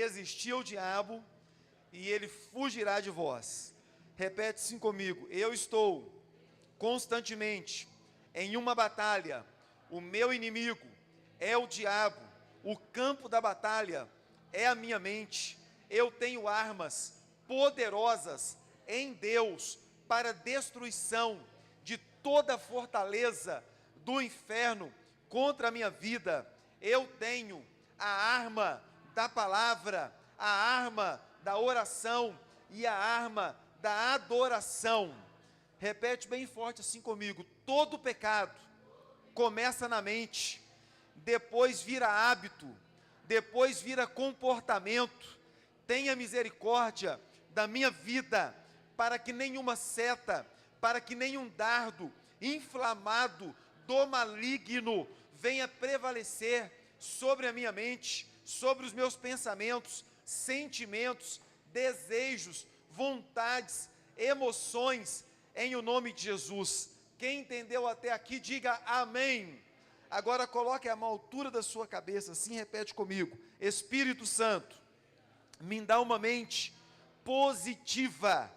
Resisti ao diabo e ele fugirá de vós. Repete assim comigo: eu estou constantemente em uma batalha. O meu inimigo é o diabo. O campo da batalha é a minha mente. Eu tenho armas poderosas em Deus para destruição de toda fortaleza do inferno contra a minha vida. Eu tenho a arma da palavra, a arma da oração e a arma da adoração. Repete bem forte assim comigo: todo pecado começa na mente, depois vira hábito, depois vira comportamento. Tenha misericórdia da minha vida, para que nenhuma seta, para que nenhum dardo inflamado do maligno venha prevalecer sobre a minha mente, sobre os meus pensamentos, sentimentos, desejos, vontades, emoções, em o nome de Jesus. Quem entendeu até aqui, diga amém. Agora coloque a mão à altura da sua cabeça, assim, repete comigo: Espírito Santo, me dá uma mente positiva,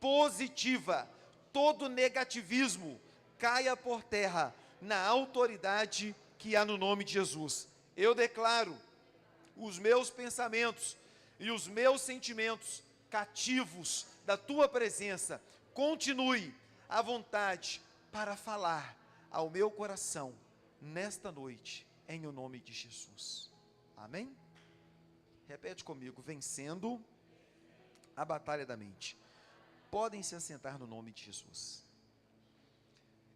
positiva. Todo negativismo caia por terra, na autoridade que há no nome de Jesus. Eu declaro os meus pensamentos e os meus sentimentos cativos da tua presença. Continue à vontade para falar ao meu coração nesta noite, em o nome de Jesus. Amém? Repete comigo: vencendo a batalha da mente. Podem se assentar no nome de Jesus.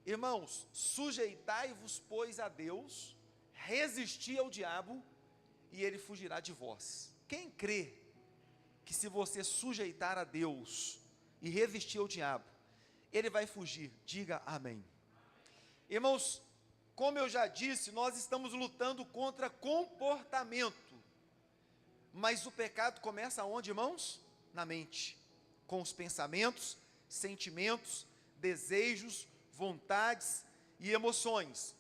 Irmãos, sujeitai-vos, pois, a Deus, resisti ao diabo, e ele fugirá de vós. Quem crê que se você sujeitar a Deus e resistir ao diabo, ele vai fugir? Diga amém. Irmãos, como eu já disse, nós estamos lutando contra comportamento, mas o pecado começa onde, irmãos? Na mente, com os pensamentos, sentimentos, desejos, vontades e emoções.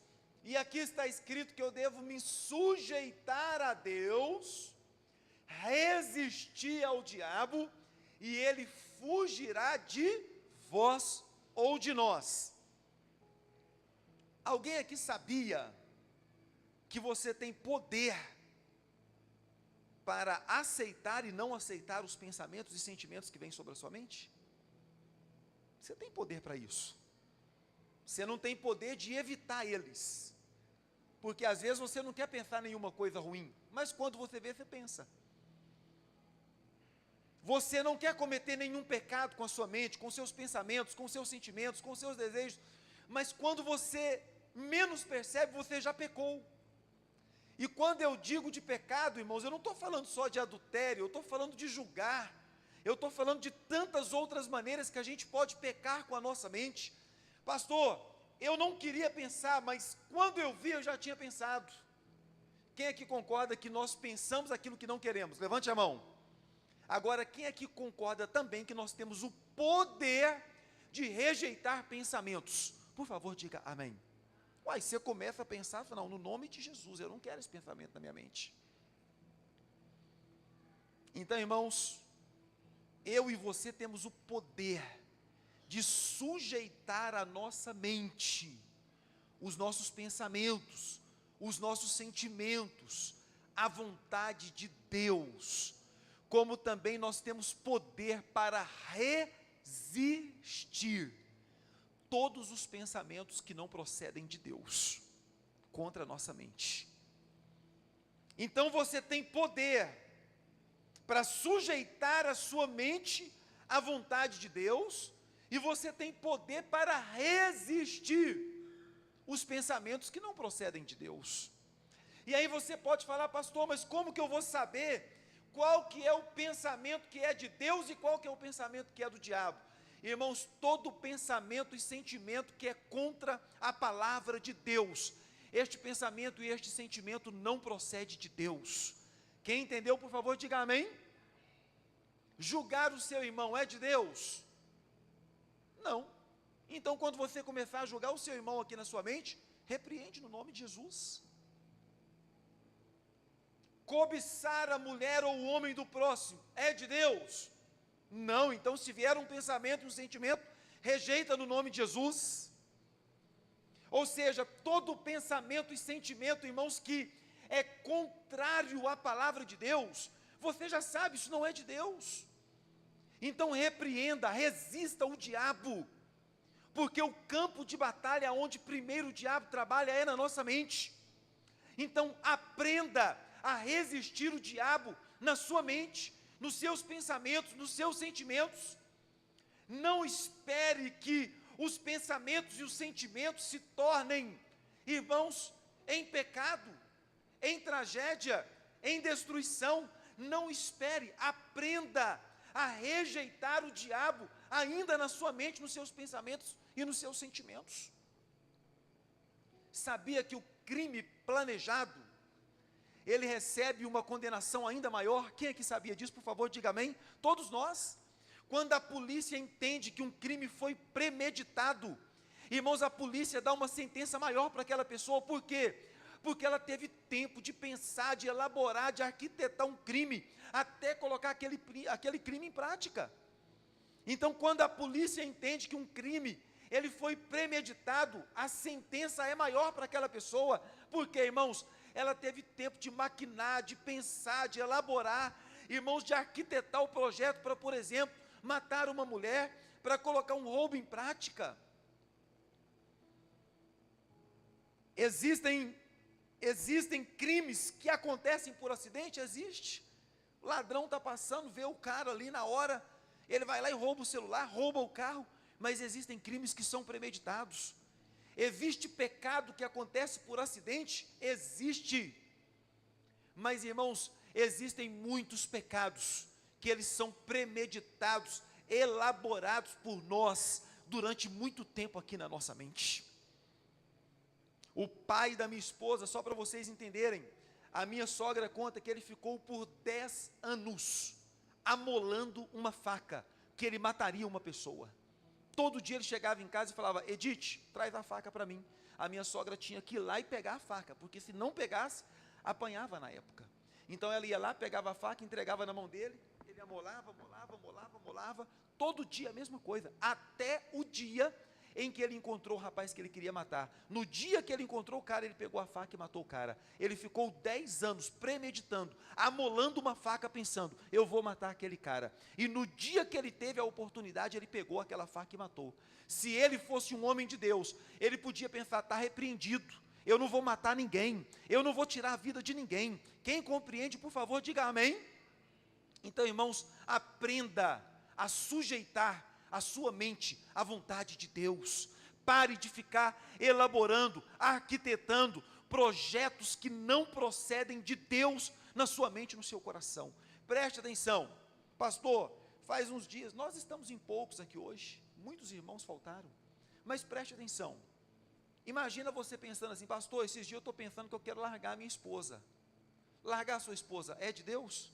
E aqui está escrito que eu devo me sujeitar a Deus, resistir ao diabo, e ele fugirá de vós ou de nós. Alguém aqui sabia que você tem poder para aceitar e não aceitar os pensamentos e sentimentos que vêm sobre a sua mente? Você tem poder para isso. Você não tem poder de evitar eles, porque às vezes você não quer pensar nenhuma coisa ruim, mas quando você vê, você pensa. Você não quer cometer nenhum pecado com a sua mente, com seus pensamentos, com seus sentimentos, com seus desejos, mas quando você menos percebe, você já pecou. E quando eu digo de pecado, irmãos, eu não estou falando só de adultério, eu estou falando de julgar, eu estou falando de tantas outras maneiras que a gente pode pecar com a nossa mente. Pastor, eu não queria pensar, mas quando eu vi, eu já tinha pensado. Quem aqui concorda que nós pensamos aquilo que não queremos? Levante a mão. Agora, quem aqui concorda também que nós temos o poder de rejeitar pensamentos? Por favor, diga amém. Uai, você começa a pensar, não, no nome de Jesus, eu não quero esse pensamento na minha mente. Então, irmãos, eu e você temos o poder de sujeitar a nossa mente, os nossos pensamentos, os nossos sentimentos, à vontade de Deus, como também nós temos poder para resistir todos os pensamentos que não procedem de Deus, contra a nossa mente. Então você tem poder para sujeitar a sua mente à vontade de Deus, e você tem poder para resistir os pensamentos que não procedem de Deus. E aí você pode falar: pastor, mas como que eu vou saber qual que é o pensamento que é de Deus e qual que é o pensamento que é do diabo? Irmãos, todo pensamento e sentimento que é contra a palavra de Deus, este pensamento e este sentimento não procede de Deus. Quem entendeu, por favor, diga amém. Julgar o seu irmão é de Deus? Não. Então, quando você começar a julgar o seu irmão aqui na sua mente, repreende no nome de Jesus. Cobiçar a mulher ou o homem do próximo é de Deus? Não. Então, se vier um pensamento e um sentimento, rejeita no nome de Jesus. Ou seja, todo pensamento e sentimento, irmãos, que é contrário à palavra de Deus, você já sabe, isso não é de Deus. Então repreenda, resista o diabo, porque o campo de batalha onde primeiro o diabo trabalha é na nossa mente. Então aprenda a resistir o diabo na sua mente, nos seus pensamentos, nos seus sentimentos. Não espere que os pensamentos e os sentimentos se tornem, irmãos, em pecado, em tragédia, em destruição. Não espere, aprenda a rejeitar o diabo ainda na sua mente, nos seus pensamentos e nos seus sentimentos. Sabia que o crime planejado, ele recebe uma condenação ainda maior? Quem aqui sabia disso? Por favor, diga amém. Todos nós. Quando a polícia entende que um crime foi premeditado, irmãos, a polícia dá uma sentença maior para aquela pessoa. Por quê? Porque ela teve tempo de pensar, de elaborar, de arquitetar um crime, até colocar aquele crime em prática. Então, quando a polícia entende que um crime, ele foi premeditado, a sentença é maior para aquela pessoa. Por quê, irmãos? Ela teve tempo de maquinar, de pensar, de elaborar, irmãos, de arquitetar o projeto para, por exemplo, matar uma mulher, para colocar um roubo em prática. Existem crimes que acontecem por acidente? Existe. O ladrão está passando, vê o cara ali na hora, ele vai lá e rouba o celular, rouba o carro, mas existem crimes que são premeditados. Existe pecado que acontece por acidente? Existe. Mas, irmãos, existem muitos pecados que eles são premeditados, elaborados por nós durante muito tempo aqui na nossa mente. O pai da minha esposa, só para vocês entenderem, a minha sogra conta que ele ficou por 10 anos amolando uma faca, que ele mataria uma pessoa. Todo dia ele chegava em casa e falava: Edith, traz a faca para mim. A minha sogra tinha que ir lá e pegar a faca, porque se não pegasse, apanhava na época. Então ela ia lá, pegava a faca, entregava na mão dele, ele amolava, todo dia a mesma coisa, até o dia em que ele encontrou o rapaz que ele queria matar. No dia que ele encontrou o cara, ele pegou a faca e matou o cara. Ele ficou 10 anos premeditando, amolando uma faca, pensando: eu vou matar aquele cara. E no dia que ele teve a oportunidade, ele pegou aquela faca e matou. Se ele fosse um homem de Deus, ele podia pensar: está repreendido, eu não vou matar ninguém, eu não vou tirar a vida de ninguém. Quem compreende, por favor, diga amém. Então, irmãos, aprenda a sujeitar a sua mente à vontade de Deus. Pare de ficar elaborando, arquitetando projetos que não procedem de Deus na sua mente e no seu coração. Preste atenção, pastor, faz uns dias, nós estamos em poucos aqui hoje, muitos irmãos faltaram, mas preste atenção. Imagina você pensando assim: pastor, esses dias eu estou pensando que eu quero largar a minha esposa. Largar a sua esposa é de Deus?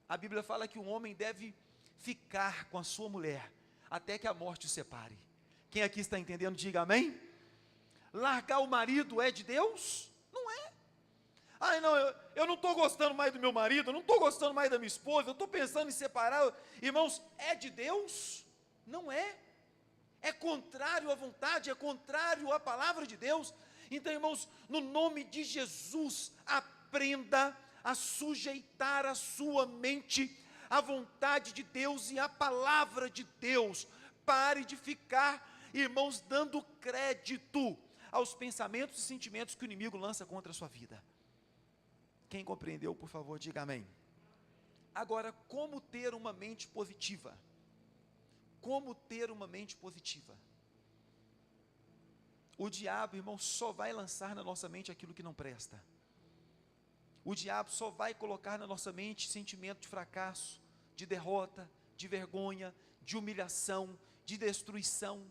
A Bíblia fala que um homem deve ficar com a sua mulher até que a morte o separe. Quem aqui está entendendo, diga amém. Largar o marido é de Deus? Não é. Ai não, eu não estou gostando mais do meu marido, eu não estou gostando mais da minha esposa, eu estou pensando em separar. Irmãos, é de Deus? Não é. É contrário à vontade, é contrário à palavra de Deus. Então, irmãos, no nome de Jesus, aprenda a sujeitar a sua mente à vontade de Deus e à palavra de Deus. Pare de ficar, irmãos, dando crédito aos pensamentos e sentimentos que o inimigo lança contra a sua vida. Quem compreendeu, por favor, diga amém. Agora, como ter uma mente positiva? Como ter uma mente positiva? O diabo, irmão, só vai lançar na nossa mente aquilo que não presta. O diabo só vai colocar na nossa mente sentimento de fracasso, de derrota, de vergonha, de humilhação, de destruição.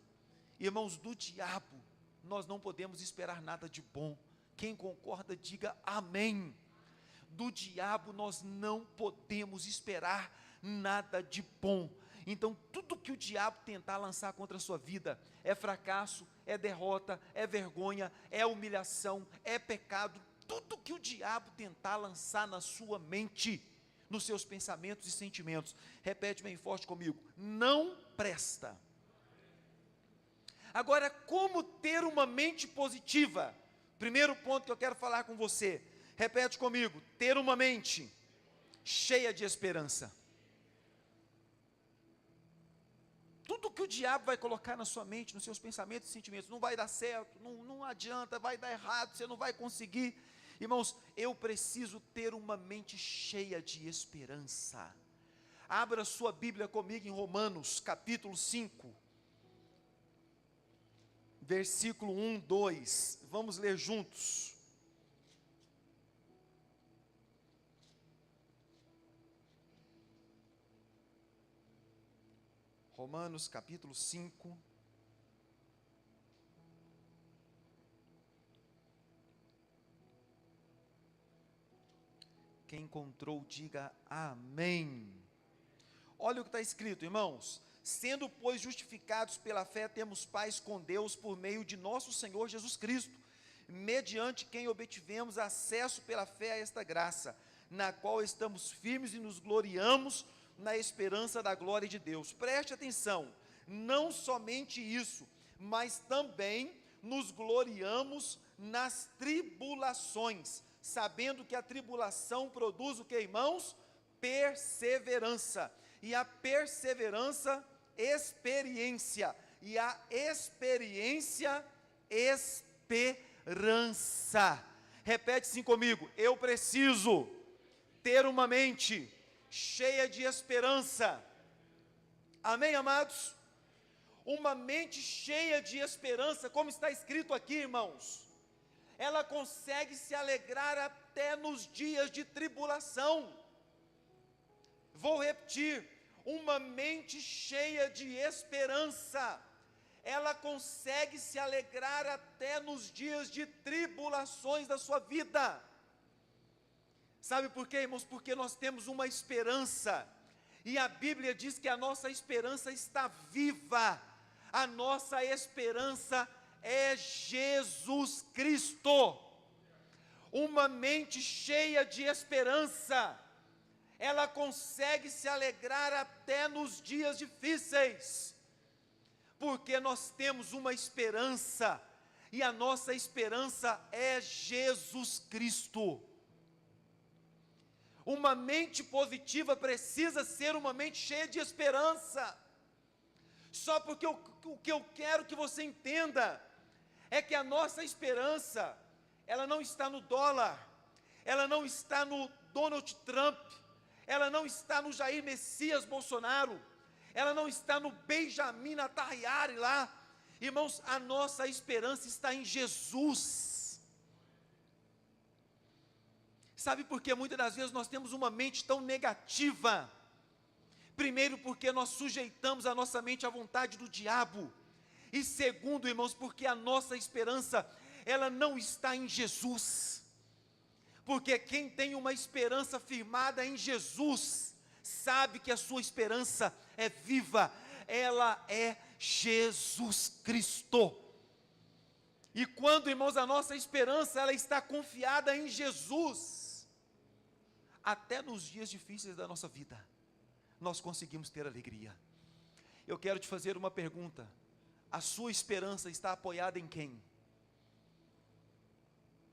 Irmãos, do diabo nós não podemos esperar nada de bom. Quem concorda, diga amém. Do diabo nós não podemos esperar nada de bom. Então, tudo que o diabo tentar lançar contra a sua vida é fracasso, é derrota, é vergonha, é humilhação, é pecado. tudo que o diabo tentar lançar na sua mente, nos seus pensamentos e sentimentos. Repete bem forte comigo: não presta. Agora, como ter uma mente positiva? Primeiro ponto que eu quero falar com você. Repete comigo: ter uma mente cheia de esperança. Tudo que o diabo vai colocar na sua mente, nos seus pensamentos e sentimentos, não vai dar certo, não adianta, vai dar errado, você não vai conseguir. Irmãos, eu preciso ter uma mente cheia de esperança. Abra sua Bíblia comigo em Romanos, capítulo 5, versículo 1, 2. Vamos ler juntos. Romanos capítulo 5, quem encontrou, diga amém. Olha o que está escrito, irmãos: sendo, pois, justificados pela fé, temos paz com Deus por meio de nosso Senhor Jesus Cristo, mediante quem obtivemos acesso pela fé a esta graça, na qual estamos firmes e nos gloriamos na esperança da glória de Deus. Preste atenção, não somente isso, mas também nos gloriamos nas tribulações, sabendo que a tribulação produz o que, irmãos? Perseverança, e a perseverança, experiência, e a experiência, esperança. Repete assim comigo: eu preciso ter uma mente cheia de esperança. Amém, amados? Uma mente cheia de esperança, como está escrito aqui, irmãos, ela consegue se alegrar até nos dias de tribulação. Vou repetir: uma mente cheia de esperança, ela consegue se alegrar até nos dias de tribulações da sua vida. Sabe por quê, irmãos? Porque nós temos uma esperança, e a Bíblia diz que a nossa esperança está viva. A nossa esperança é Jesus Cristo. Uma mente cheia de esperança, ela consegue se alegrar até nos dias difíceis, porque nós temos uma esperança, e a nossa esperança é Jesus Cristo. Uma mente positiva precisa ser uma mente cheia de esperança. Só porque o que eu quero que você entenda é que a nossa esperança, ela não está no dólar, ela não está no Donald Trump, ela não está no Jair Messias Bolsonaro, ela não está no Benjamin Netanyahu lá. Irmãos, a nossa esperança está em Jesus. Sabe por que muitas das vezes nós temos uma mente tão negativa? Primeiro, porque nós sujeitamos a nossa mente à vontade do diabo. E segundo, irmãos, porque a nossa esperança, ela não está em Jesus. Porque quem tem uma esperança firmada em Jesus, sabe que a sua esperança é viva, ela é Jesus Cristo. E quando, irmãos, a nossa esperança, ela está confiada em Jesus, até nos dias difíceis da nossa vida, nós conseguimos ter alegria. Eu quero te fazer uma pergunta: a sua esperança está apoiada em quem?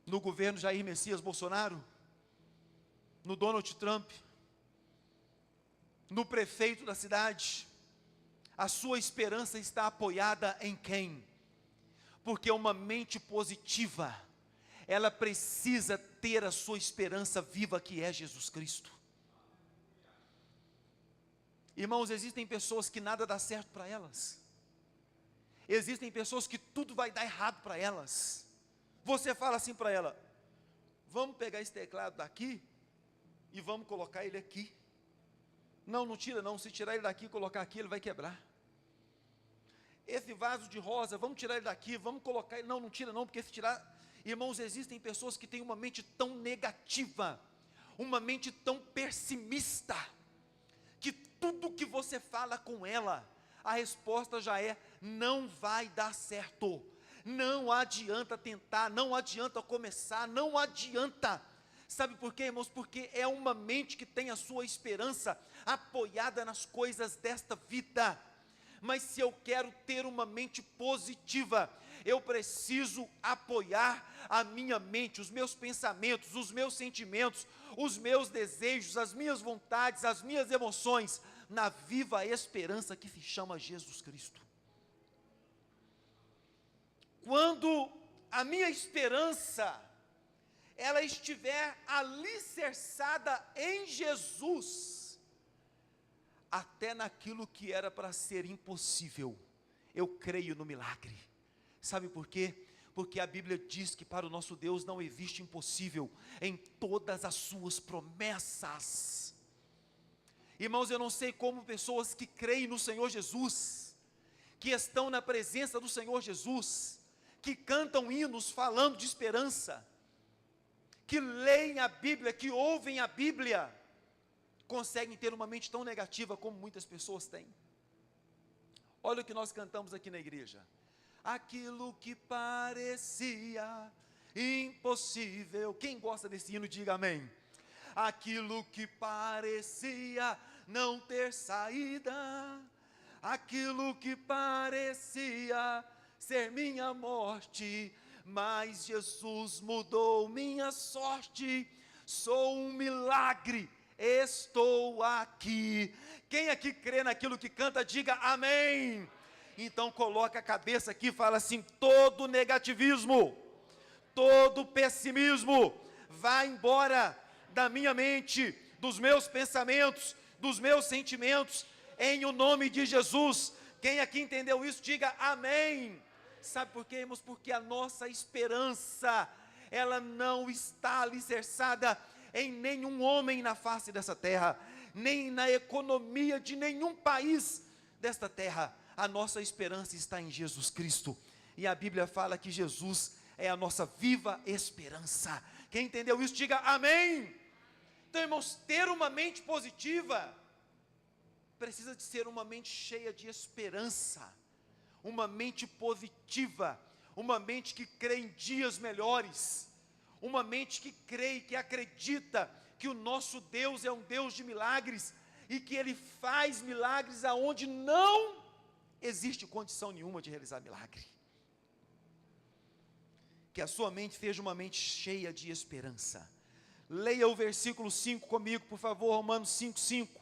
No governo Jair Messias Bolsonaro? No Donald Trump? No prefeito da cidade? A sua esperança está apoiada em quem? Porque uma mente positiva, ela precisa ter a sua esperança viva, que é Jesus Cristo. Irmãos, existem pessoas que nada dá certo para elas. Existem pessoas que tudo vai dar errado para elas. Você fala assim para ela: vamos pegar esse teclado daqui e vamos colocar ele aqui. Não, não tira não, se tirar ele daqui e colocar aqui, ele vai quebrar. Esse vaso de rosa, vamos tirar ele daqui, vamos colocar ele, não, não tira não, porque se tirar... Irmãos, existem pessoas que têm uma mente tão negativa, uma mente tão pessimista, que tudo que você fala com ela, a resposta já é: não vai dar certo, Não adianta tentar, não adianta começar, não adianta. Sabe por quê, irmãos? Porque é uma mente que tem a sua esperança apoiada nas coisas desta vida. Mas se eu quero ter uma mente positiva, eu preciso apoiar a minha mente, os meus pensamentos, os meus sentimentos, os meus desejos, as minhas vontades, as minhas emoções, na viva esperança que se chama Jesus Cristo. Quando a minha esperança, ela estiver alicerçada em Jesus, até naquilo que era para ser impossível, eu creio no milagre. Sabe por quê? Porque a Bíblia diz que para o nosso Deus não existe impossível em todas as suas promessas. Irmãos, eu não sei como pessoas que creem no Senhor Jesus, que estão na presença do Senhor Jesus, que cantam hinos falando de esperança, que leem a Bíblia, que ouvem a Bíblia, conseguem ter uma mente tão negativa como muitas pessoas têm. Olha o que nós cantamos aqui na igreja. Aquilo que parecia impossível. Quem gosta desse hino, diga amém. Aquilo que parecia não ter saída, aquilo que parecia ser minha morte, mas Jesus mudou minha sorte. Sou um milagre, estou aqui. Quem aqui crê naquilo que canta, diga amém. Então coloca a cabeça aqui e fala assim: todo negativismo, todo pessimismo, vai embora da minha mente, dos meus pensamentos, dos meus sentimentos, em o nome de Jesus. Quem aqui entendeu isso, diga amém. Sabe por quê, irmãos? Porque a nossa esperança, ela não está alicerçada em nenhum homem na face dessa terra, nem na economia de nenhum país desta terra. A nossa esperança está em Jesus Cristo, e a Bíblia fala que Jesus é a nossa viva esperança. Quem entendeu isso, diga amém. Então, irmãos, ter uma mente positiva, precisa de ser uma mente cheia de esperança, uma mente positiva, uma mente que crê em dias melhores, uma mente que crê e que acredita que o nosso Deus é um Deus de milagres, e que Ele faz milagres aonde não existe condição nenhuma de realizar milagre. Que a sua mente seja uma mente cheia de esperança. Leia o versículo 5 comigo, por favor, Romanos 5:5.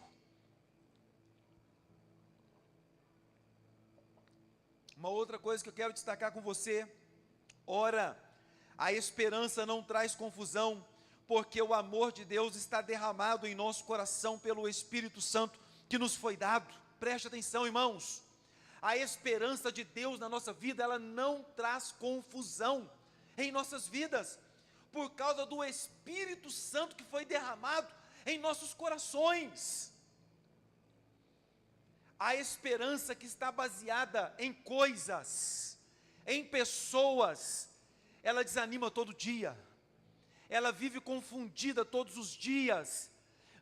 Uma outra coisa que eu quero destacar com você: ora, a esperança não traz confusão, porque o amor de Deus está derramado em nosso coração pelo Espírito Santo que nos foi dado. Preste atenção, irmãos. A esperança de Deus na nossa vida, ela não traz confusão em nossas vidas, por causa do Espírito Santo que foi derramado em nossos corações. A esperança que está baseada em coisas, em pessoas, ela desanima todo dia, ela vive confundida todos os dias.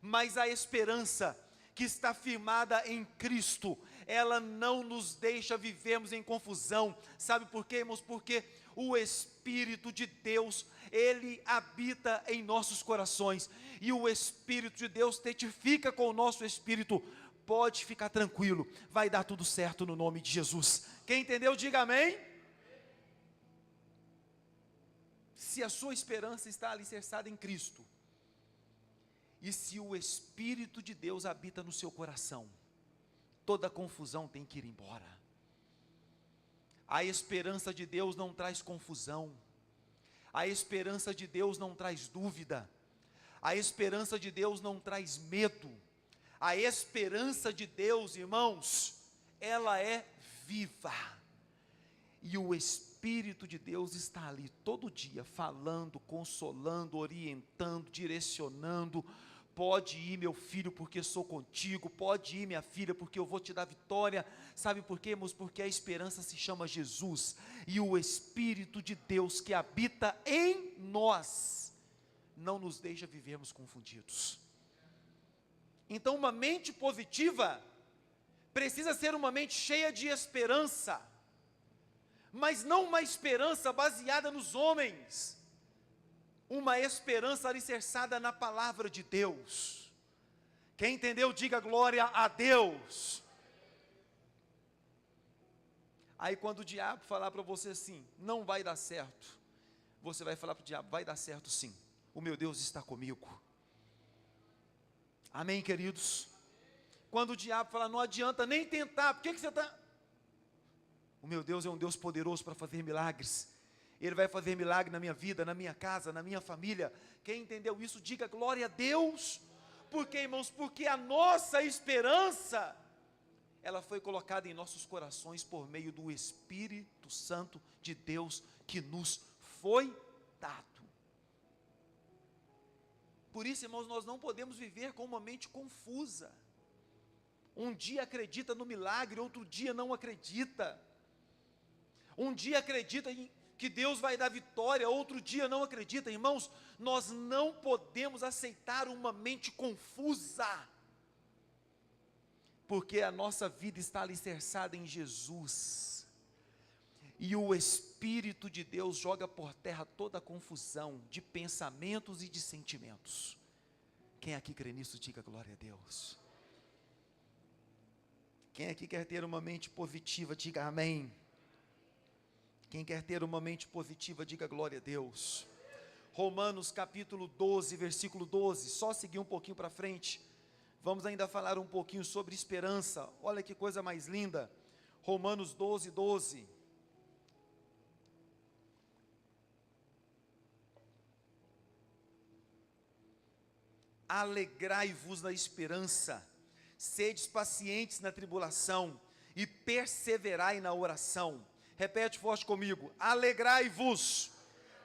Mas a esperança que está firmada em Cristo, ela não nos deixa vivermos em confusão. Sabe por quê, irmãos? Porque o Espírito de Deus, Ele habita em nossos corações, e o Espírito de Deus testifica com o nosso espírito. Pode ficar tranquilo, vai dar tudo certo no nome de Jesus. Quem entendeu, diga amém. Se a sua esperança está alicerçada em Cristo, e se o Espírito de Deus habita no seu coração, toda confusão tem que ir embora. A esperança de Deus não traz confusão, a esperança de Deus não traz dúvida, a esperança de Deus não traz medo. A esperança de Deus, irmãos, ela é viva, e o Espírito de Deus está ali todo dia, falando, consolando, orientando, direcionando. Pode ir, meu filho, porque sou contigo. Pode ir, minha filha, porque eu vou te dar vitória. Sabe por quê, irmãos? Porque a esperança se chama Jesus, e o Espírito de Deus que habita em nós não nos deixa vivermos confundidos. Então, uma mente positiva precisa ser uma mente cheia de esperança, mas não uma esperança baseada nos homens, uma esperança alicerçada na palavra de Deus. Quem entendeu, diga glória a Deus. Aí quando o diabo falar para você assim, não vai dar certo, você vai falar para o diabo, vai dar certo sim, o meu Deus está comigo. Amém, queridos? Quando o diabo falar, não adianta nem tentar, por que você está... O meu Deus é um Deus poderoso para fazer milagres. Ele vai fazer milagre na minha vida, na minha casa, na minha família. Quem entendeu isso, diga glória a Deus. Por quê, irmãos? Porque a nossa esperança, ela foi colocada em nossos corações por meio do Espírito Santo de Deus que nos foi dado. Por isso, irmãos, nós não podemos viver com uma mente confusa. Um dia acredita no milagre, outro dia não acredita. Um dia acredita que Deus vai dar vitória, outro dia não acredita. Irmãos, nós não podemos aceitar uma mente confusa, porque a nossa vida está alicerçada em Jesus, e o Espírito de Deus joga por terra toda a confusão de pensamentos e de sentimentos. Quem aqui crê nisso, diga glória a Deus. Quem aqui quer ter uma mente positiva, diga amém. Quem quer ter uma mente positiva, diga glória a Deus. Romanos capítulo 12, versículo 12, só seguir um pouquinho para frente, vamos ainda falar um pouquinho sobre esperança. Olha que coisa mais linda, Romanos 12, 12. Alegrai-vos na esperança, sedes pacientes na tribulação, e perseverai na oração. Repete forte comigo, alegrai-vos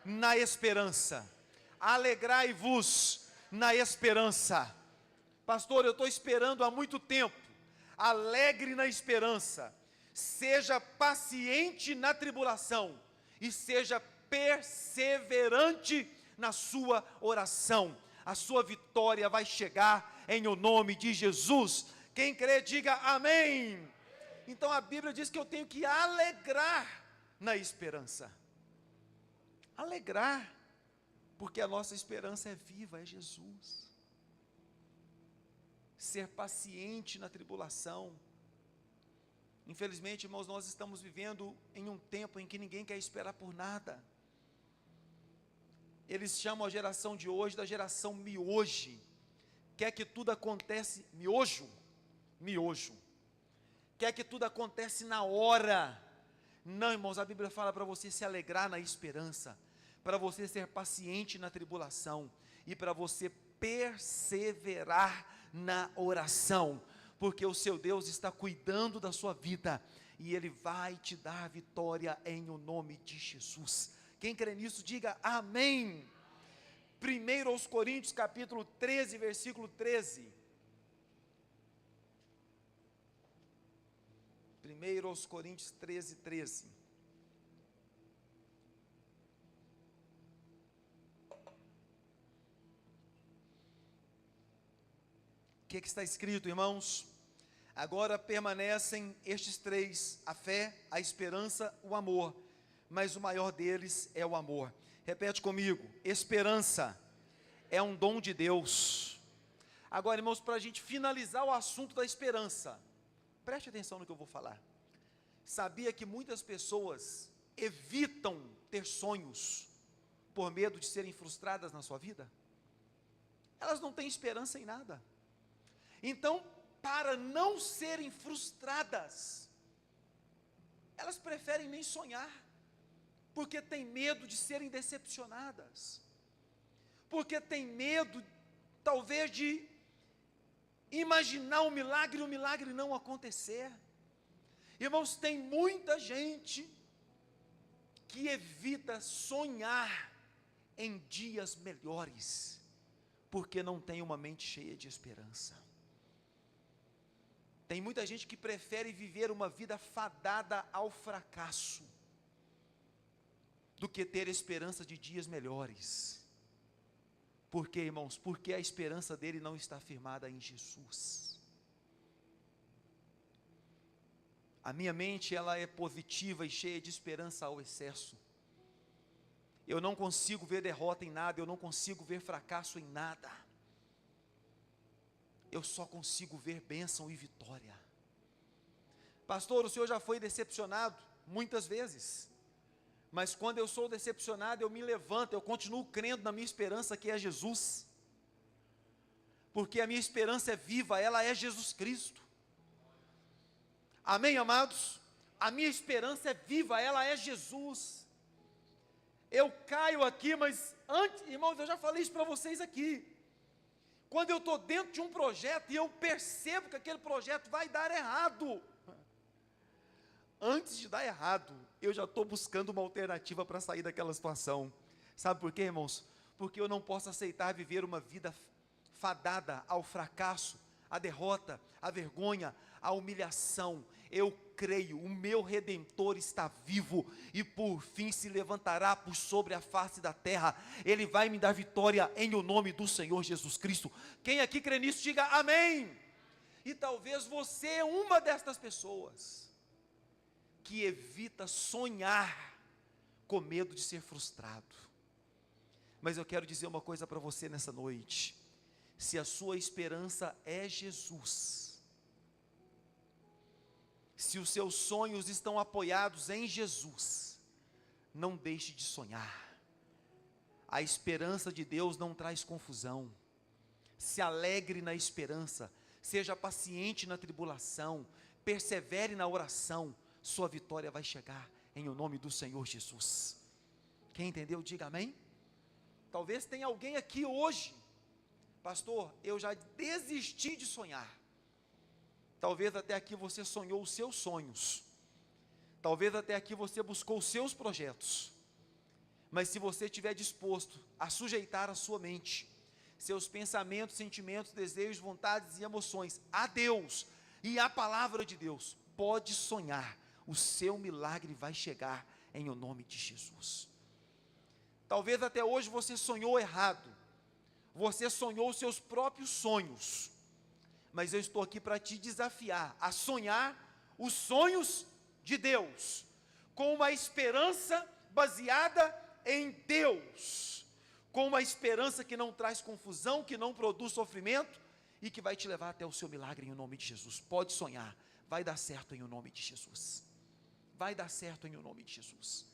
na esperança, alegrai-vos na esperança. Pastor, eu estou esperando há muito tempo. Alegre na esperança, seja paciente na tribulação, e seja perseverante na sua oração. A sua vitória vai chegar em o nome de Jesus. Quem crê, diga amém. Então a Bíblia diz que eu tenho que alegrar na esperança. Alegrar, porque a nossa esperança é viva, é Jesus. Ser paciente na tribulação. Infelizmente, irmãos, nós estamos vivendo em um tempo em que ninguém quer esperar por nada. Eles chamam a geração de hoje da geração miojo. Quer que tudo acontece, miojo. Quer que tudo acontece na hora. Não, irmãos, a Bíblia fala para você se alegrar na esperança, para você ser paciente na tribulação, e para você perseverar na oração, porque o seu Deus está cuidando da sua vida, e Ele vai te dar vitória em o nome de Jesus. Quem crê nisso, diga amém. 1 aos Coríntios, capítulo 13, versículo 13. 1 aos Coríntios 13, 13. O que está escrito, irmãos? Agora permanecem estes três: a fé, a esperança, o amor, mas o maior deles é o amor. Repete comigo, esperança é um dom de Deus. Agora, irmãos, para a gente finalizar o assunto da esperança, preste atenção no que eu vou falar. Sabia que muitas pessoas evitam ter sonhos por medo de serem frustradas na sua vida? Elas não têm esperança em nada. Então, para não serem frustradas, elas preferem nem sonhar, porque tem medo de serem decepcionadas, porque tem medo, talvez, de imaginar um milagre e o milagre não acontecer. Irmãos, tem muita gente que evita sonhar em dias melhores, porque não tem uma mente cheia de esperança. Tem muita gente que prefere viver uma vida fadada ao fracasso, do que ter esperança de dias melhores. Por quê, irmãos? Porque a esperança dele não está firmada em Jesus. A minha mente, ela é positiva e cheia de esperança ao excesso. Eu não consigo ver derrota em nada, eu não consigo ver fracasso em nada. Eu só consigo ver bênção e vitória. Pastor, o senhor já foi decepcionado? Muitas vezes. Mas quando eu sou decepcionado, eu me levanto, eu continuo crendo na minha esperança que é Jesus. Porque a minha esperança é viva, ela é Jesus Cristo. Amém, amados? A minha esperança é viva, ela é Jesus. Eu caio aqui, mas antes, irmãos, eu já falei isso para vocês aqui. Quando eu estou dentro de um projeto e eu percebo que aquele projeto vai dar errado, antes de dar errado, eu já estou buscando uma alternativa para sair daquela situação. Sabe por quê, irmãos? Porque eu não posso aceitar viver uma vida fadada ao fracasso, à derrota, à vergonha, à humilhação. Eu creio, o meu Redentor está vivo e por fim se levantará por sobre a face da terra. Ele vai me dar vitória em o nome do Senhor Jesus Cristo. Quem aqui crê nisso, diga amém. E talvez você é uma destas pessoas que evita sonhar com medo de ser frustrado. Mas eu quero dizer uma coisa para você nessa noite. Se a sua esperança é Jesus, se os seus sonhos estão apoiados em Jesus, não deixe de sonhar. A esperança de Deus não traz confusão. Se alegre na esperança, seja paciente na tribulação, persevere na oração, sua vitória vai chegar em o nome do Senhor Jesus. Quem entendeu, diga amém. Talvez tenha alguém aqui hoje, pastor, eu já desisti de sonhar. Talvez até aqui você sonhou os seus sonhos, talvez até aqui você buscou os seus projetos, mas se você estiver disposto a sujeitar a sua mente, seus pensamentos, sentimentos, desejos, vontades e emoções a Deus e a palavra de Deus, pode sonhar, o seu milagre vai chegar em o nome de Jesus. Talvez até hoje você sonhou errado, você sonhou os seus próprios sonhos, mas eu estou aqui para te desafiar a sonhar os sonhos de Deus, com uma esperança baseada em Deus, com uma esperança que não traz confusão, que não produz sofrimento, e que vai te levar até o seu milagre em o nome de Jesus. Pode sonhar, vai dar certo em o nome de Jesus, vai dar certo em o nome de Jesus.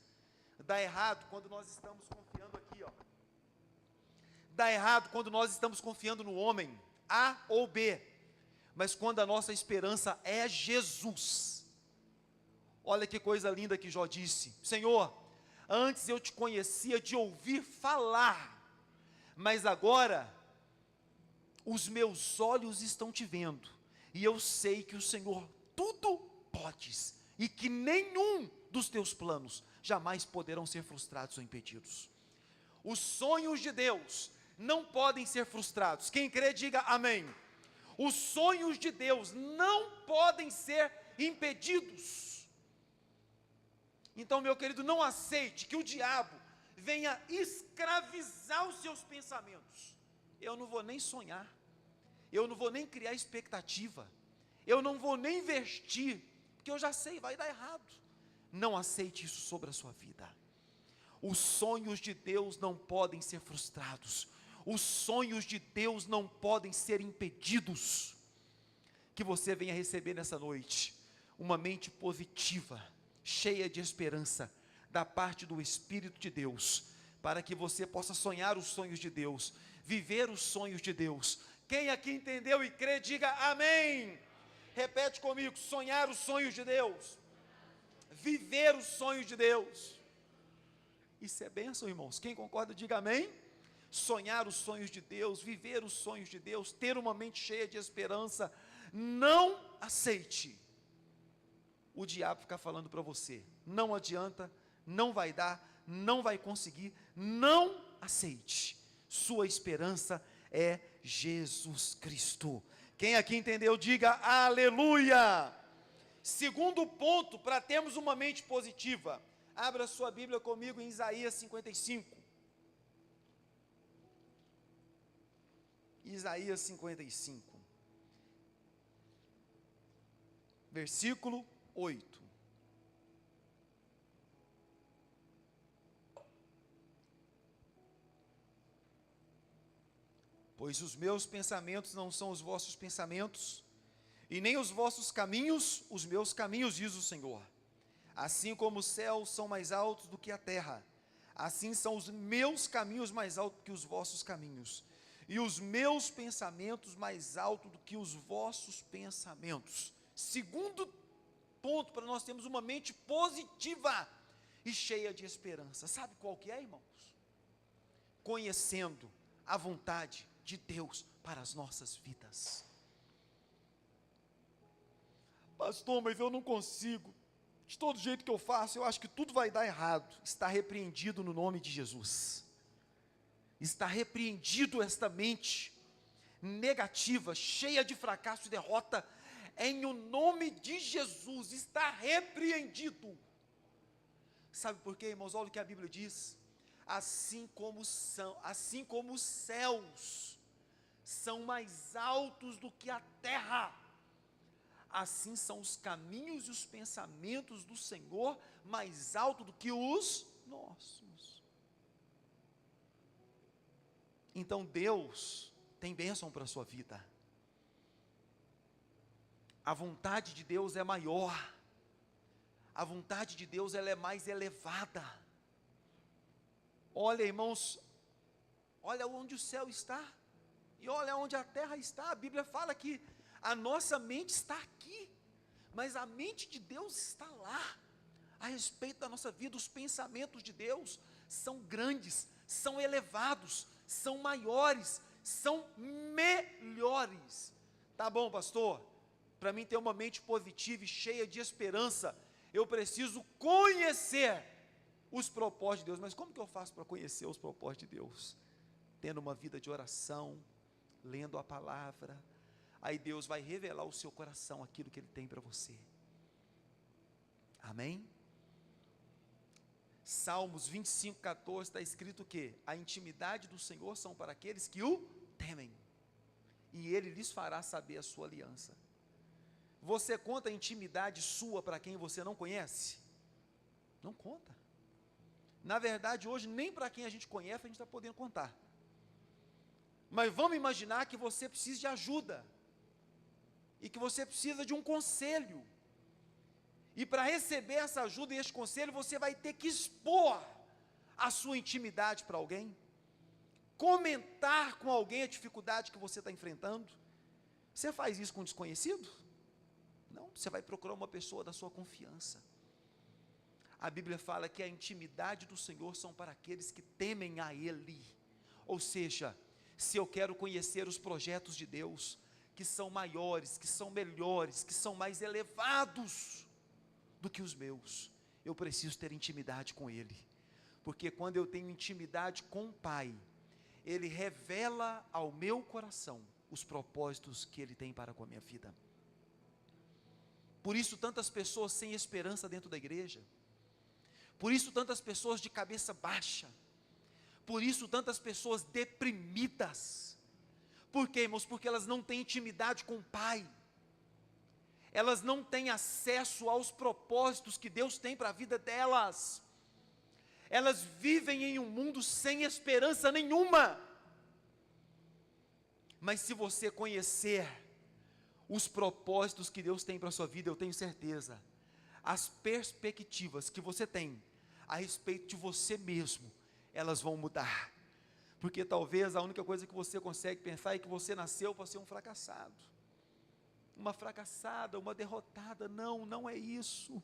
Dá errado quando nós estamos confiando aqui, ó. Dá errado quando nós estamos confiando no homem, A ou B, mas quando a nossa esperança é Jesus. Olha que coisa linda que Jó disse: Senhor, antes eu te conhecia de ouvir falar, mas agora os meus olhos estão te vendo, e eu sei que o Senhor tudo podes, e que nenhum dos teus planos jamais poderão ser frustrados ou impedidos. Os sonhos de Deus não podem ser frustrados. Quem crê, diga amém. Os sonhos de Deus não podem ser impedidos. Então, meu querido, não aceite que o diabo venha escravizar os seus pensamentos. Eu não vou nem sonhar, eu não vou nem criar expectativa, eu não vou nem investir, porque eu já sei, vai dar errado. Não aceite isso sobre a sua vida. Os sonhos de Deus não podem ser frustrados. Os sonhos de Deus não podem ser impedidos. Que você venha receber nessa noite uma mente positiva, cheia de esperança, da parte do Espírito de Deus, para que você possa sonhar os sonhos de Deus, viver os sonhos de Deus. Quem aqui entendeu e crê, diga amém. Repete comigo: sonhar os sonhos de Deus, viver os sonhos de Deus. Isso é bênção, irmãos. Quem concorda, diga amém. Sonhar os sonhos de Deus, viver os sonhos de Deus, ter uma mente cheia de esperança. Não aceite o diabo ficar falando para você: não adianta, não vai dar, não vai conseguir. Não aceite. Sua esperança é Jesus Cristo. Quem aqui entendeu, diga aleluia. Segundo ponto, para termos uma mente positiva, abra sua Bíblia comigo em Isaías 55. Isaías 55, versículo 8. Pois os meus pensamentos não são os vossos pensamentos, e nem os vossos caminhos, os meus caminhos, diz o Senhor. Assim como os céus são mais altos do que a terra, assim são os meus caminhos mais altos que os vossos caminhos, e os meus pensamentos mais altos do que os vossos pensamentos. Segundo ponto, para nós termos uma mente positiva e cheia de esperança. Sabe qual que é, irmãos? Conhecendo a vontade de Deus para as nossas vidas. Pastor, mas eu não consigo. De todo jeito que eu faço, eu acho que tudo vai dar errado. Está repreendido no nome de Jesus. Está repreendido esta mente negativa, cheia de fracasso e derrota, em o nome de Jesus. Está repreendido. Sabe por quê, irmãos? Olha o que a Bíblia diz. Assim como os céus são mais altos do que a terra, assim são os caminhos e os pensamentos do Senhor mais altos do que os nossos. Então Deus tem bênção para a sua vida. A vontade de Deus é maior. A vontade de Deus, ela é mais elevada. Olha, irmãos, olha onde o céu está, e olha onde a terra está. A Bíblia fala que a nossa mente está aqui, mas a mente de Deus está lá, a respeito da nossa vida. Os pensamentos de Deus são grandes, são elevados, são maiores, são melhores. Tá bom, pastor? Para mim ter uma mente positiva e cheia de esperança, eu preciso conhecer os propósitos de Deus. Mas como que eu faço para conhecer os propósitos de Deus? Tendo uma vida de oração, lendo a palavra. Aí Deus vai revelar ao seu coração aquilo que Ele tem para você. Amém? Salmos 25:14 está escrito que a intimidade do Senhor são para aqueles que o temem, e Ele lhes fará saber a sua aliança. Você conta a intimidade sua para quem você não conhece? Não conta. Na verdade, hoje, nem para quem a gente conhece, a gente está podendo contar. Mas vamos imaginar que você precisa de ajuda, e que você precisa de um conselho, e para receber essa ajuda e esse conselho, você vai ter que expor a sua intimidade para alguém, comentar com alguém a dificuldade que você está enfrentando. Você faz isso com um desconhecido? Não, você vai procurar uma pessoa da sua confiança. A Bíblia fala que a intimidade do Senhor são para aqueles que temem a Ele. Ou seja, se eu quero conhecer os projetos de Deus, que são maiores, que são melhores, que são mais elevados do que os meus, eu preciso ter intimidade com Ele. Porque quando eu tenho intimidade com o Pai, Ele revela ao meu coração os propósitos que Ele tem para com a minha vida. Por isso tantas pessoas sem esperança dentro da igreja, por isso tantas pessoas de cabeça baixa, por isso tantas pessoas deprimidas. Por quê, irmãos? Porque elas não têm intimidade com o Pai, elas não têm acesso aos propósitos que Deus tem para a vida delas, elas vivem em um mundo sem esperança nenhuma. Mas se você conhecer os propósitos que Deus tem para a sua vida, eu tenho certeza, as perspectivas que você tem a respeito de você mesmo, elas vão mudar. Porque talvez a única coisa que você consegue pensar é que você nasceu para ser um fracassado, uma fracassada, uma derrotada. Não, não é isso.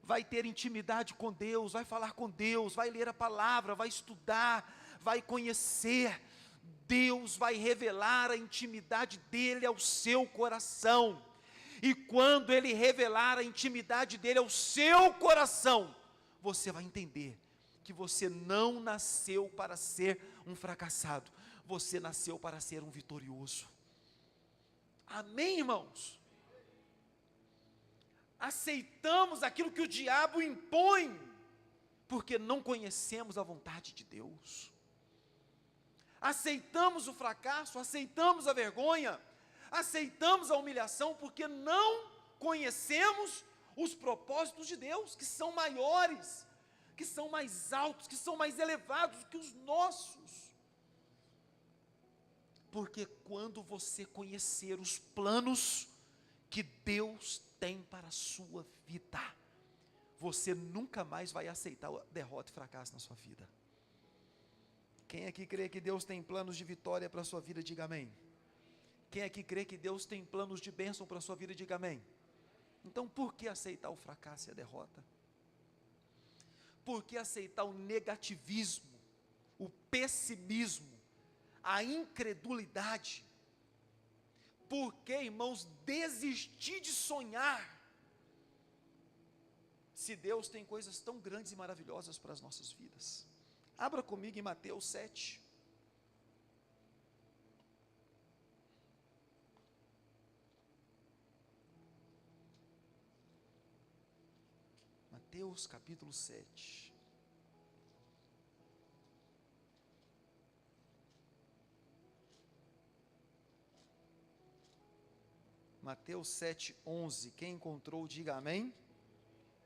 Vai ter intimidade com Deus, vai falar com Deus, vai ler a palavra, vai estudar, vai conhecer. Deus vai revelar a intimidade dEle ao seu coração, e quando Ele revelar a intimidade dEle ao seu coração, você vai entender que você não nasceu para ser um fracassado, você nasceu para ser um vitorioso. Amém, irmãos? Aceitamos aquilo que o diabo impõe, porque não conhecemos a vontade de Deus. Aceitamos o fracasso, aceitamos a vergonha, aceitamos a humilhação, porque não conhecemos os propósitos de Deus, que são maiores, que são mais altos, que são mais elevados que os nossos. Porque quando você conhecer os planos que Deus tem para a sua vida, você nunca mais vai aceitar derrota e fracasso na sua vida. Quem aqui crê que Deus tem planos de vitória para a sua vida, diga amém. Quem aqui crê que Deus tem planos de bênção para a sua vida, diga amém. Então por que aceitar o fracasso e a derrota? Por que aceitar o negativismo, o pessimismo, a incredulidade? Por que, irmãos, desistir de sonhar, se Deus tem coisas tão grandes e maravilhosas para as nossas vidas? Abra comigo em Mateus 7. Mateus capítulo 7. Mateus 7:11. Quem encontrou, diga amém.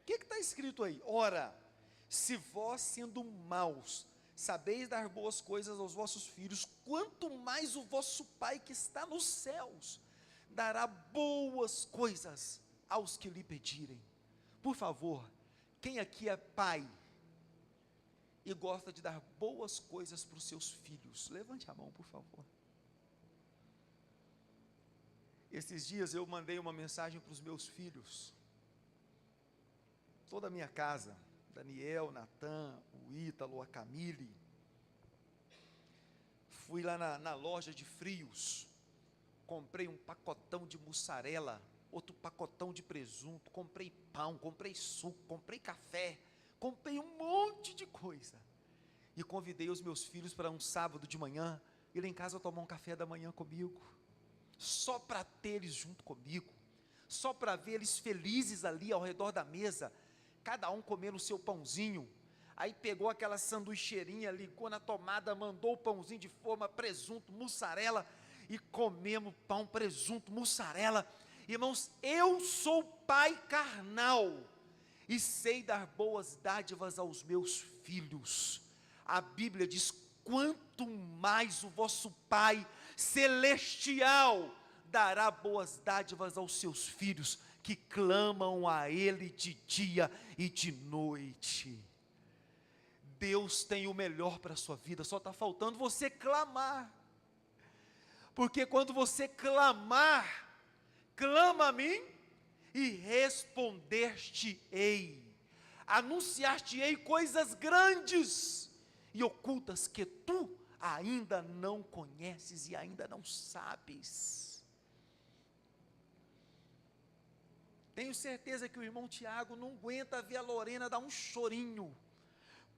O que está escrito aí? Ora, se vós, sendo maus, sabeis dar boas coisas aos vossos filhos, quanto mais o vosso Pai que está nos céus dará boas coisas aos que lhe pedirem. Por favor, quem aqui é pai e gosta de dar boas coisas para os seus filhos? Levante a mão, por favor. Esses dias eu mandei uma mensagem para os meus filhos, toda a minha casa, Daniel, Natan, o Ítalo, a Camille. Fui lá na loja de frios, comprei um pacotão de mussarela, outro pacotão de presunto, comprei pão, comprei suco, comprei café, comprei um monte de coisa, e convidei os meus filhos para um sábado de manhã, ir lá em casa tomar um café da manhã comigo, só para ter eles junto comigo, só para ver eles felizes ali ao redor da mesa, cada um comendo o seu pãozinho. Aí pegou aquela sanduicheirinha, ligou na tomada, mandou o pãozinho de forma, presunto, mussarela, e comemos pão, presunto, mussarela. Irmãos, eu sou pai carnal, e sei dar boas dádivas aos meus filhos. A Bíblia diz, quanto mais o vosso Pai celestial dará boas dádivas aos seus filhos, que clamam a Ele de dia e de noite. Deus tem o melhor para a sua vida, só está faltando você clamar, porque quando você clamar, clama a mim, e responder-te-ei, anunciar-te-ei coisas grandes e ocultas que tu ainda não conheces e ainda não sabes. Tenho certeza que o irmão Tiago não aguenta ver a Lorena dar um chorinho.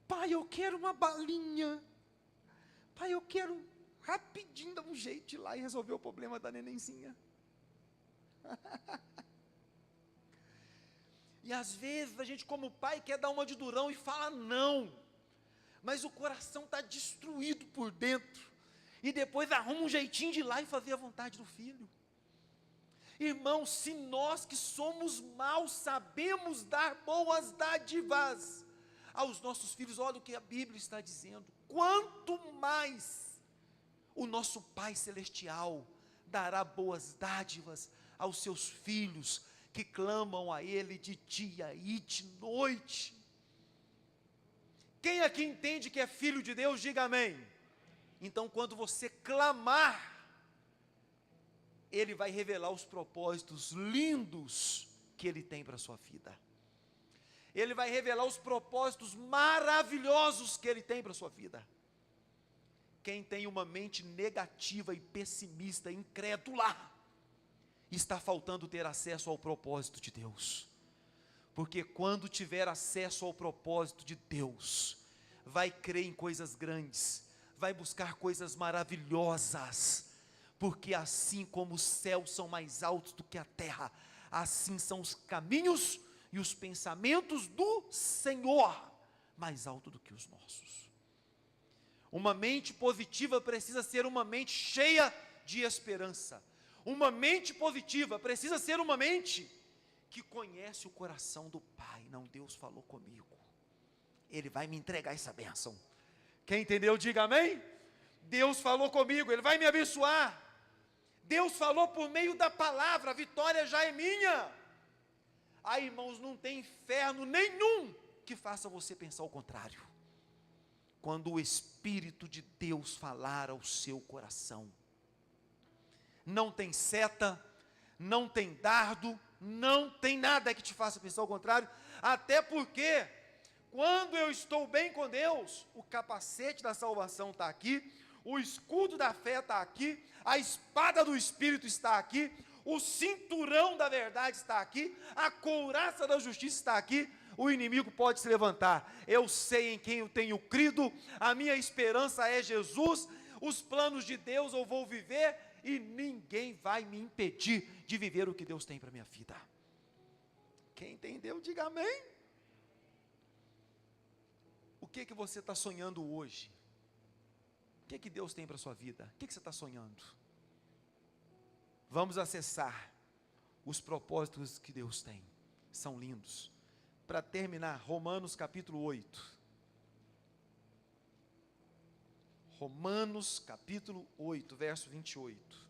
Pai, eu quero uma balinha. Pai, eu quero rapidinho dar um jeito de ir lá e resolver o problema da nenenzinha. E às vezes a gente como pai quer dar uma de durão e fala não, mas o coração está destruído por dentro, e depois arruma um jeitinho de ir lá e fazer a vontade do filho. Irmãos, se nós que somos maus sabemos dar boas dádivas aos nossos filhos, olha o que a Bíblia está dizendo, quanto mais o nosso Pai Celestial dará boas dádivas aos seus filhos, que clamam a Ele de dia e de noite. Quem aqui entende que é filho de Deus, diga amém. Então quando você clamar, Ele vai revelar os propósitos lindos que Ele tem para a sua vida. Ele vai revelar os propósitos maravilhosos que Ele tem para a sua vida. Quem tem uma mente negativa e pessimista, incrédula, está faltando ter acesso ao propósito de Deus. Porque quando tiver acesso ao propósito de Deus, vai crer em coisas grandes, vai buscar coisas maravilhosas, porque assim como os céus são mais altos do que a terra, assim são os caminhos e os pensamentos do Senhor mais alto do que os nossos. Uma mente positiva precisa ser uma mente cheia de esperança. Uma mente positiva precisa ser uma mente que conhece o coração do Pai. Não, Deus falou comigo, Ele vai me entregar essa bênção. Quem entendeu, diga amém. Deus falou comigo, Ele vai me abençoar. Deus falou por meio da palavra, a vitória já é minha. Aí, irmãos, não tem inferno nenhum que faça você pensar o contrário. Quando o Espírito de Deus falar ao seu coração, não tem seta, não tem dardo, não tem nada que te faça pensar o contrário, até porque, quando eu estou bem com Deus, o capacete da salvação está aqui, o escudo da fé está aqui, a espada do Espírito está aqui, o cinturão da verdade está aqui, a couraça da justiça está aqui. O inimigo pode se levantar. Eu sei em quem eu tenho crido, a minha esperança é Jesus, os planos de Deus eu vou viver, e ninguém vai me impedir de viver o que Deus tem para a minha vida. Quem entendeu, diga amém. O que você está sonhando hoje? O que Deus tem para a sua vida? O que você está sonhando? Vamos acessar os propósitos que Deus tem. São lindos. Para terminar, Romanos capítulo 8. Romanos capítulo 8, verso 28.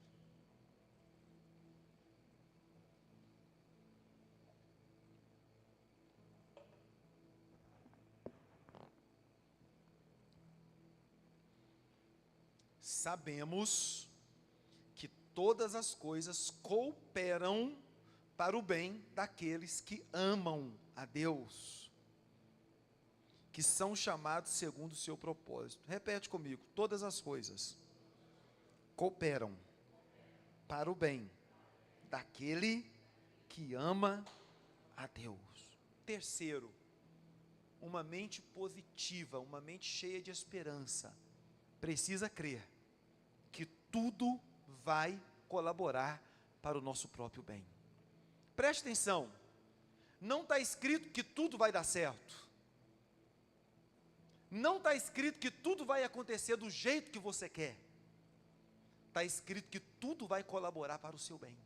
Sabemos que todas as coisas cooperam para o bem daqueles que amam a Deus, que são chamados segundo o seu propósito. Repete comigo: todas as coisas cooperam para o bem daquele que ama a Deus. Terceiro, uma mente positiva, uma mente cheia de esperança, precisa crer que tudo vai colaborar para o nosso próprio bem. Preste atenção, não está escrito que tudo vai dar certo, não está escrito que tudo vai acontecer do jeito que você quer, está escrito que tudo vai colaborar para o seu bem.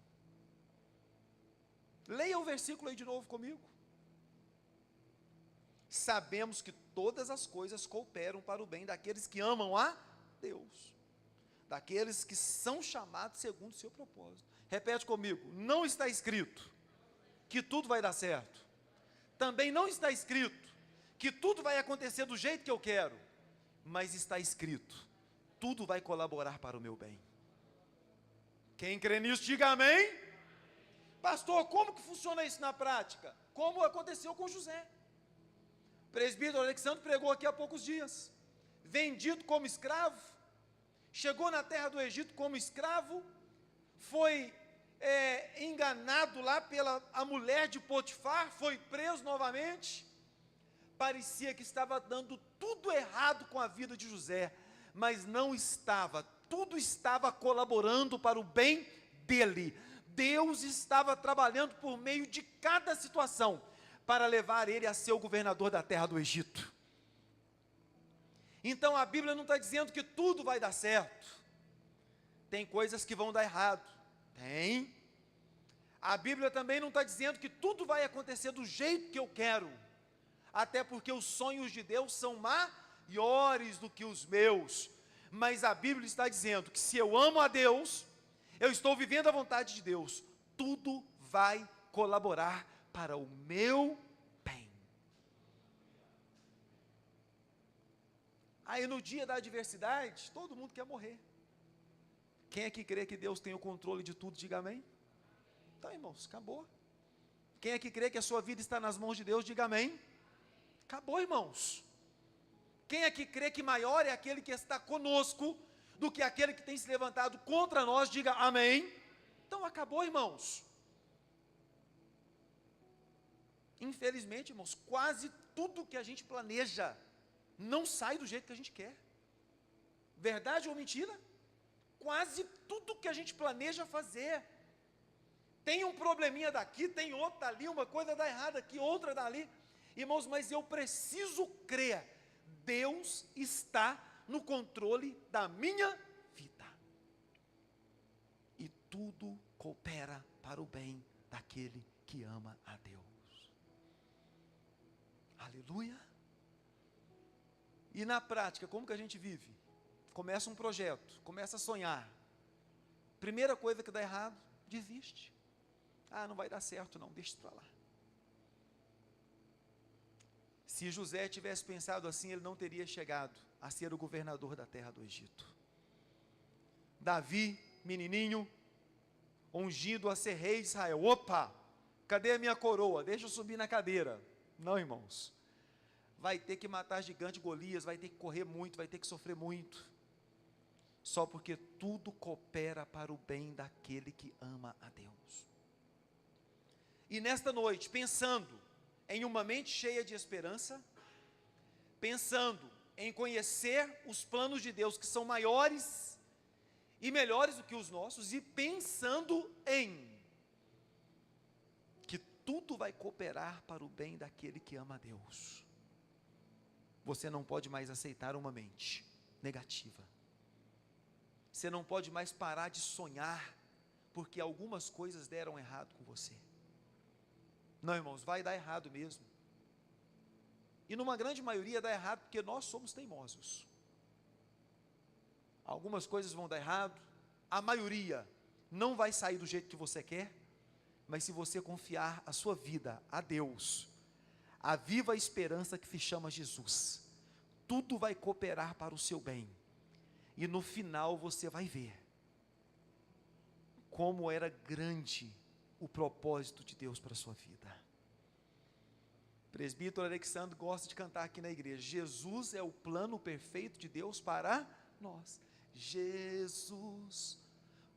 Leia o versículo aí de novo comigo. Sabemos que todas as coisas cooperam para o bem daqueles que amam a Deus, daqueles que são chamados segundo o seu propósito. Repete comigo: não está escrito que tudo vai dar certo, também não está escrito que tudo vai acontecer do jeito que eu quero, mas está escrito: tudo vai colaborar para o meu bem. Quem crê nisso, diga amém. Pastor, como que funciona isso na prática? Como aconteceu com José. O presbítero Alexandre pregou aqui há poucos dias. Vendido como escravo, chegou na terra do Egito como escravo, foi enganado lá pela a mulher de Potifar, foi preso novamente. Parecia que estava dando tudo errado com a vida de José, mas não estava, tudo estava colaborando para o bem dele. Deus estava trabalhando por meio de cada situação, para levar ele a ser o governador da terra do Egito. Então a Bíblia não está dizendo que tudo vai dar certo, tem coisas que vão dar errado, tem. A Bíblia também não está dizendo que tudo vai acontecer do jeito que eu quero, até porque os sonhos de Deus são maiores do que os meus, mas a Bíblia está dizendo que se eu amo a Deus, eu estou vivendo a vontade de Deus, tudo vai colaborar para o meu bem. Aí no dia da adversidade, todo mundo quer morrer. Quem é que crê que Deus tem o controle de tudo, diga amém. Então, irmãos, acabou. Quem é que crê que a sua vida está nas mãos de Deus, diga amém. Acabou, irmãos. Quem é que crê que maior é aquele que está conosco do que aquele que tem se levantado contra nós, diga amém. Então acabou, irmãos. Infelizmente, irmãos, quase tudo que a gente planeja não sai do jeito que a gente quer. Verdade ou mentira? Quase tudo que a gente planeja fazer tem um probleminha daqui, tem outro dali, uma coisa dá errada aqui, outra dali. Irmãos, mas eu preciso crer, Deus está no controle da minha vida, e tudo coopera para o bem daquele que ama a Deus. Aleluia. E na prática, como que a gente vive? Começa um projeto, começa a sonhar. Primeira coisa que dá errado, desiste. Ah, não vai dar certo não, deixa para lá. Se José tivesse pensado assim, ele não teria chegado a ser o governador da terra do Egito. Davi, menininho, ungido a ser rei de Israel. Opa, cadê a minha coroa? Deixa eu subir na cadeira. Não, irmãos. Vai ter que matar gigante Golias, vai ter que correr muito, vai ter que sofrer muito. Só porque tudo coopera para o bem daquele que ama a Deus. E nesta noite, pensando em uma mente cheia de esperança, pensando em conhecer os planos de Deus que são maiores e melhores do que os nossos, e pensando em que tudo vai cooperar para o bem daquele que ama a Deus, você não pode mais aceitar uma mente negativa. Você não pode mais parar de sonhar, porque algumas coisas deram errado com você. Não, irmãos, vai dar errado mesmo. E numa grande maioria dá errado porque nós somos teimosos. Algumas coisas vão dar errado, a maioria não vai sair do jeito que você quer, mas se você confiar a sua vida a Deus, a viva esperança que se chama Jesus, tudo vai cooperar para o seu bem. E no final você vai ver como era grande o propósito de Deus para a sua vida. O presbítero Alexandre gosta de cantar aqui na igreja: Jesus é o plano perfeito de Deus para nós. Jesus,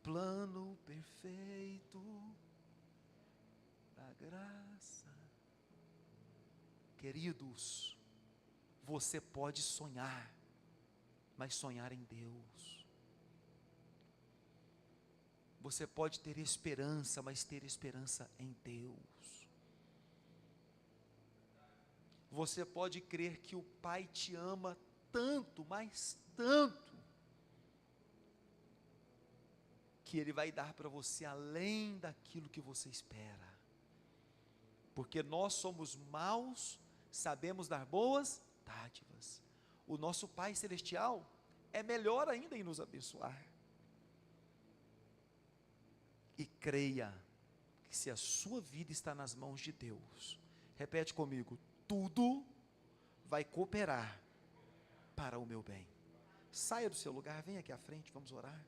plano perfeito da graça. Queridos, você pode sonhar, mas sonhar em Deus. Você pode ter esperança, mas ter esperança em Deus. Você pode crer que o Pai te ama tanto, mas tanto, que Ele vai dar para você além daquilo que você espera. Porque nós somos maus, sabemos dar boas dádivas. O nosso Pai Celestial é melhor ainda em nos abençoar. E creia que se a sua vida está nas mãos de Deus, repete comigo: tudo vai cooperar para o meu bem. Saia do seu lugar, venha aqui à frente, vamos orar.